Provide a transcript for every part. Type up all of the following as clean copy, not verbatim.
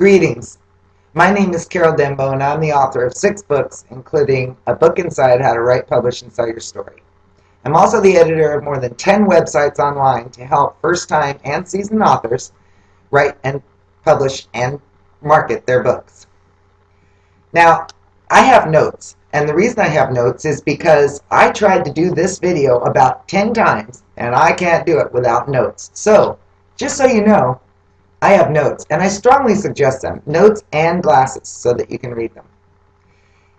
Greetings. My name is Carol Dembo, and I'm the author of 6 books, including A Book Inside How to Write, Publish, and Sell Your Story. I'm also the editor of more than 10 websites online to help first-time and seasoned authors write and publish and market their books. Now, I have notes, and the reason I have notes is because I tried to do this video about 10 times, and I can't do it without notes. So, just so you know, I have notes, and I strongly suggest them, notes and glasses, so that you can read them.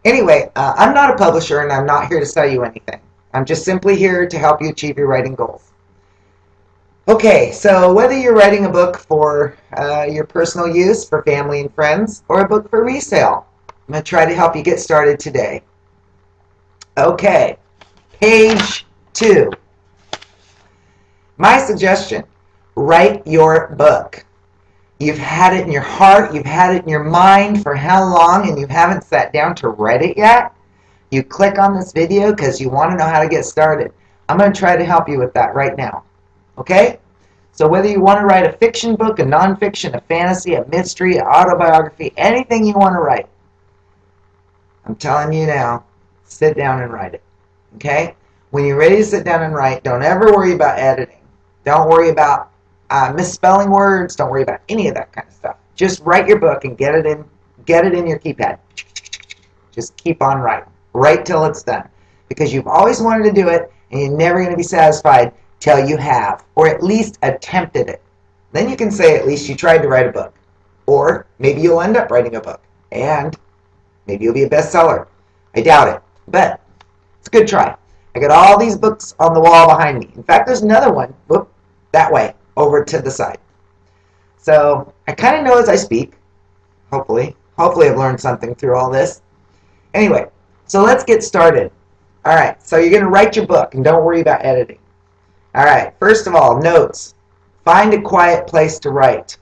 Anyway, I'm not a publisher, and I'm not here to sell you anything. I'm just simply here to help you achieve your writing goals. Okay, so whether you're writing a book for your personal use, for family and friends, or a book for resale, I'm going to try to help you get started today. Okay, page 2. My suggestion, write your book. You've had it in your heart, you've had it in your mind for how long, and you haven't sat down to write it yet? You click on this video because you want to know how to get started. I'm going to try to help you with that right now. Okay? So whether you want to write a fiction book, a nonfiction, a fantasy, a mystery, an autobiography, anything you want to write, I'm telling you now, sit down and write it. Okay? When you're ready to sit down and write, don't ever worry about editing. Don't worry about misspelling words. Don't worry about any of that kind of stuff. Just write your book and get it in your keypad. Just keep on writing. Write till it's done. Because you've always wanted to do it, and you're never going to be satisfied till you have, or at least attempted it. Then you can say at least you tried to write a book. Or maybe you'll end up writing a book, and maybe you'll be a bestseller. I doubt it, but it's a good try. I got all these books on the wall behind me. In fact, there's another one, whoop, that way, over to the side. So I kind of know as I speak, hopefully. Hopefully I've learned something through all this. Anyway, so let's get started. All right, so you're going to write your book, and don't worry about editing. All right, first of all, notes. Find a quiet place to write.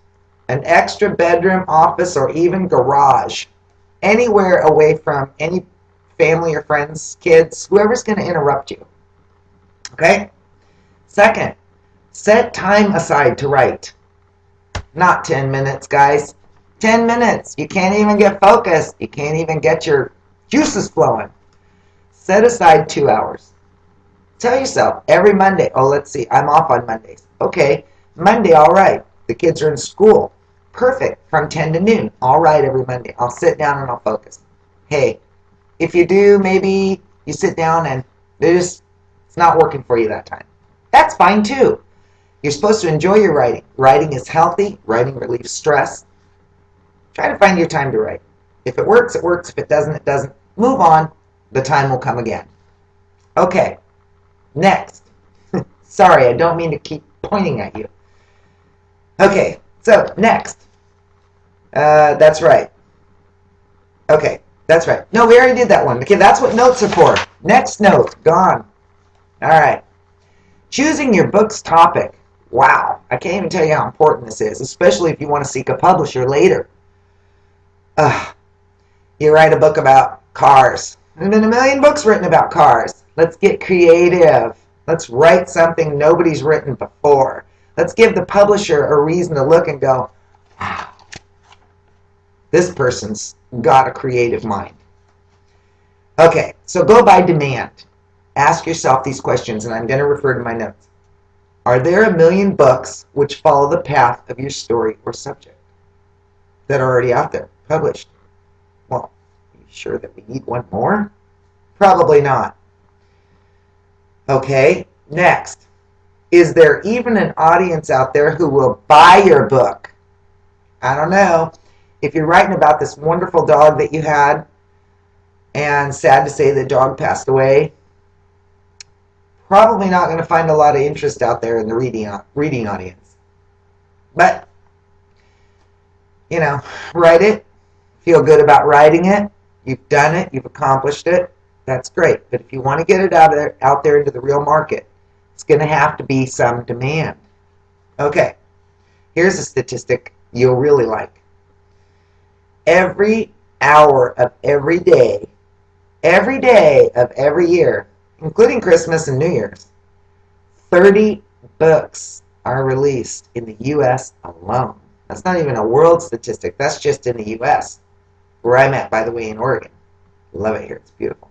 An extra bedroom, office, or even garage. Anywhere away from any family or friends, kids, whoever's going to interrupt you. Okay? Second, set time aside to write. Not 10 minutes, guys. 10 minutes. You can't even get focused. You can't even get your juices flowing. Set aside 2 hours. Tell yourself every Monday, oh, let's see, I'm off on Mondays. Okay, Monday, all right. The kids are in school. Perfect, from 10 to noon. All right, every Monday. I'll sit down and I'll focus. Hey, if you do, maybe you sit down and it's not working for you that time. That's fine too. You're supposed to enjoy your writing. Writing is healthy. Writing relieves stress. Try to find your time to write. If it works, it works. If it doesn't, it doesn't. Move on. The time will come again. Okay. Next. Sorry, I don't mean to keep pointing at you. Okay, so next. That's right. Okay, that's right. No, we already did that one. Okay, that's what notes are for. Next note, gone. All right. Choosing your book's topic. Wow, I can't even tell you how important this is, especially if you want to seek a publisher later. You write a book about cars. There's been a million books written about cars. Let's get creative. Let's write something nobody's written before. Let's give the publisher a reason to look and go, wow, this person's got a creative mind. Okay, so go by demand. Ask yourself these questions, and I'm going to refer to my notes. Are there a million books which follow the path of your story or subject that are already out there, published? Well, are you sure that we need one more? Probably not. Okay, next. Is there even an audience out there who will buy your book? I don't know. If you're writing about this wonderful dog that you had, and sad to say the dog passed away, probably not going to find a lot of interest out there in the reading audience. But, you know, write it. Feel good about writing it. You've done it. You've accomplished it. That's great. But if you want to get it out there into the real market, it's going to have to be some demand. Okay. Here's a statistic you'll really like. Every hour of every day of every year, including Christmas and New Year's, 30 books are released in the U.S. alone. That's not even a world statistic. That's just in the U.S., where I'm at, by the way, in Oregon. Love it here. It's beautiful.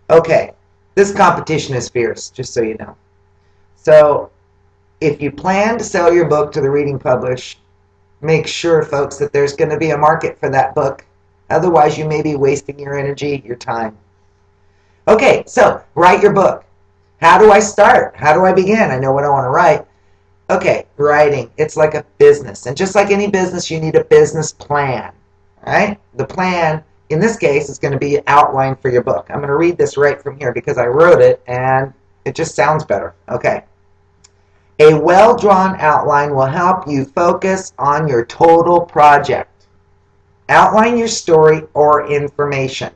Okay, this competition is fierce, just so you know. So if you plan to sell your book to the Reading Publish, make sure, folks, that there's going to be a market for that book. Otherwise, you may be wasting your energy, your time. Okay, so write your book. How do I start? How do I begin? I know what I want to write. Okay, writing. It's like a business. And just like any business, you need a business plan. All right? The plan, in this case, is going to be an outline for your book. I'm going to read this right from here because I wrote it and it just sounds better. Okay. A well-drawn outline will help you focus on your total project. Outline your story or information.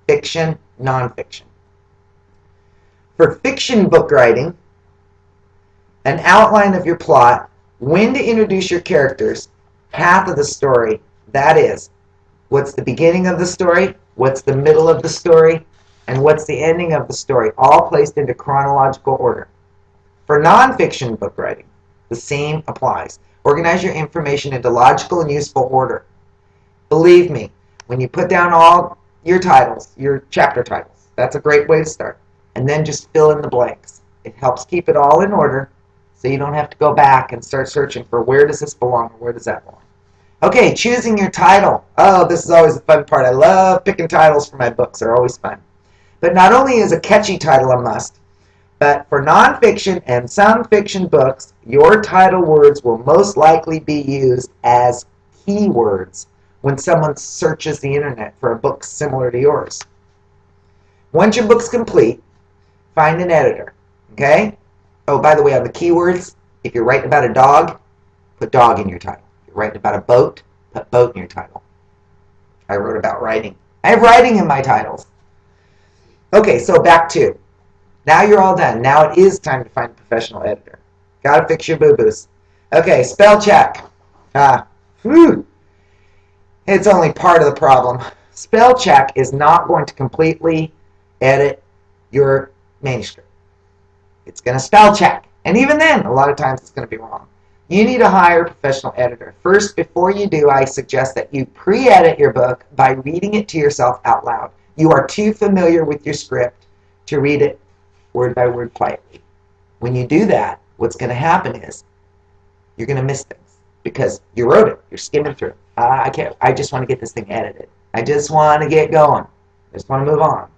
Fiction, nonfiction. For fiction book writing, an outline of your plot, when to introduce your characters, path of the story, that is, what's the beginning of the story, what's the middle of the story, and what's the ending of the story, all placed into chronological order. For nonfiction book writing, the same applies. Organize your information into logical and useful order. Believe me, when you put down all your titles, your chapter titles, that's a great way to start. And then just fill in the blanks. It helps keep it all in order so you don't have to go back and start searching for where does this belong or where does that belong. Okay, choosing your title. Oh, this is always the fun part. I love picking titles for my books. They're always fun. But not only is a catchy title a must, but for nonfiction and some fiction books, your title words will most likely be used as keywords when someone searches the internet for a book similar to yours. Once your book's complete, find an editor. Okay? Oh, by the way, on the keywords, if you're writing about a dog, put dog in your title. If you're writing about a boat, put boat in your title. I wrote about writing. I have writing in my titles. Okay, so back to, now you're all done. Now it is time to find a professional editor. Gotta fix your boo-boos. Okay, spell check. It's only part of the problem. Spell check is not going to completely edit your manuscript. It's going to spell check. And even then, a lot of times it's going to be wrong. You need to hire a professional editor. First, before you do, I suggest that you pre-edit your book by reading it to yourself out loud. You are too familiar with your script to read it word by word quietly. When you do that, what's going to happen is you're going to miss things because you wrote it. You're skimming through it. I just want to get this thing edited. I just want to get going. I just want to move on.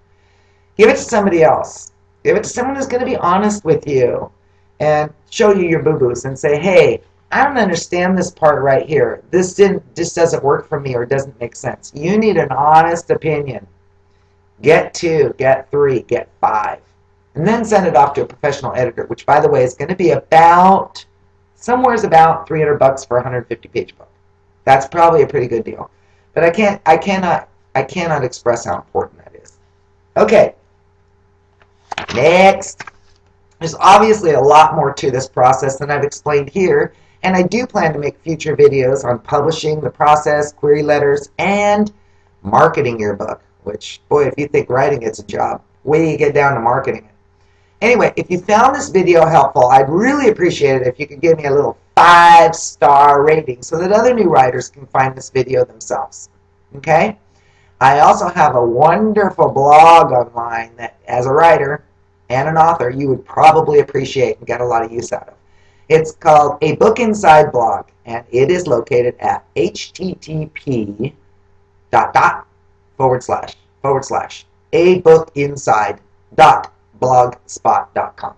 Give it to somebody else. Give it to someone who's going to be honest with you and show you your boo-boos and say, hey, I don't understand this part right here. This doesn't work for me or doesn't make sense. You need an honest opinion. Get 2, get 3, get 5. And then send it off to a professional editor, which, by the way, is going to be about, somewhere's about $300 for a 150-page book. That's probably a pretty good deal. But I cannot express how important that is. Okay. Next. There's obviously a lot more to this process than I've explained here, and I do plan to make future videos on publishing, the process, query letters, and marketing your book, which, boy, if you think writing it's a job, wait till you get down to marketing it. Anyway, if you found this video helpful, I'd really appreciate it if you could give me a little 5-star rating so that other new writers can find this video themselves. Okay? I also have a wonderful blog online that, as a writer and an author, you would probably appreciate and get a lot of use out of. It's called A Book Inside Blog, and it is located at http://abookinside.blogspot.com.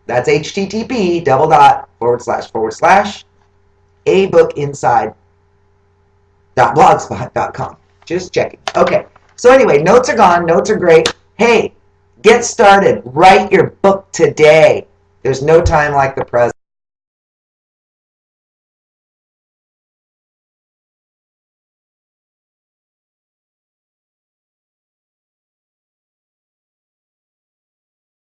That's http://abookinside.blogspot.com. Just checking. Okay. So anyway, notes are gone. Notes are great. Hey, get started. Write your book today. There's no time like the present.